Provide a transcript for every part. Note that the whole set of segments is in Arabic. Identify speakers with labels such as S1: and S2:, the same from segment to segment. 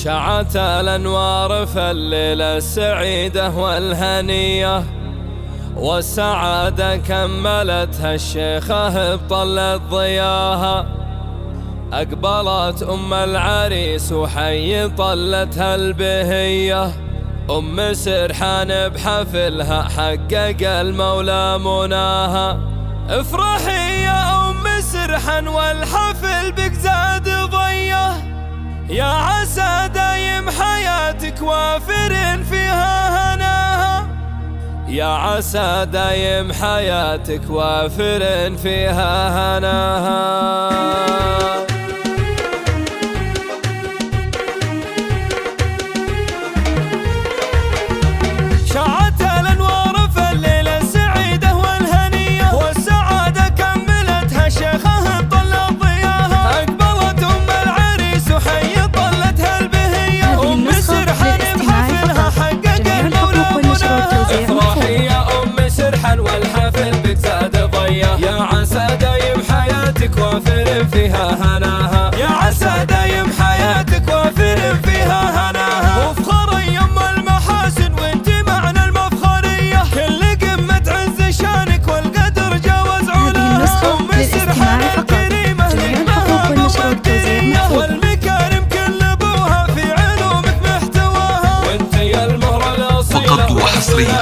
S1: شعت الأنوار في الليلة السعيدة والهنية، والسعادة كملتها الشيخة بطلت ضياها. أقبلت أم العريس وحي طلتها البهية، أم سرحان بحفلها حقق المولى مناها. افرحي يا أم سرحان والحفل بك زاد ضيه، يا عسى دايم حياتك وافر فيها هناها، يا عسى دايم حياتك وافر فيها هناها. شعت الأنوار في الليلة السعيدة والهنية، والسعادة كملتها الشيخة بطلت ضياها. أقبلت أم العريس وحي طلتها البهية، أم سرحان بحفلها حقق المولى مناها. افرحي يا أم سرحان والحفل بك زاد ضيه، يا عسى دايم حياتك وافر فيها هناها، يا عسى دايم حياتك وافر فيها هناها. وفخر يم المحاسن وانت معنا المفخرية، كل قمة عز شانك والقدر جاوز علاها. أم سرحان الكريمة نجمها بمقدرية، والمكارم كل ابوها في علومك محتواها. وانت يا المهرة الأصيلة
S2: فقط وحصريا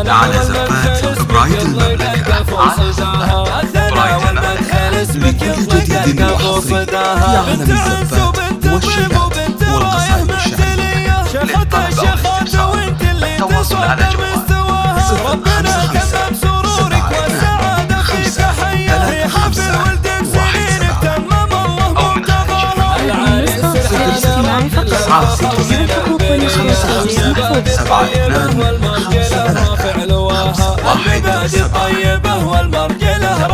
S2: على زفات برايد المملكة. لكل جديد وحصري يعلم الزفات والشيلات والقصائد الشعرية
S1: للطلبة
S2: التواصل على جوال
S1: ربنا كتب سرورك والسعادة فيك حية، في حفل ولدك سنينك تمم الله مقتضاها. العريس سرحان والمرجلة رافع لواها، العباد طيبة والمرجلة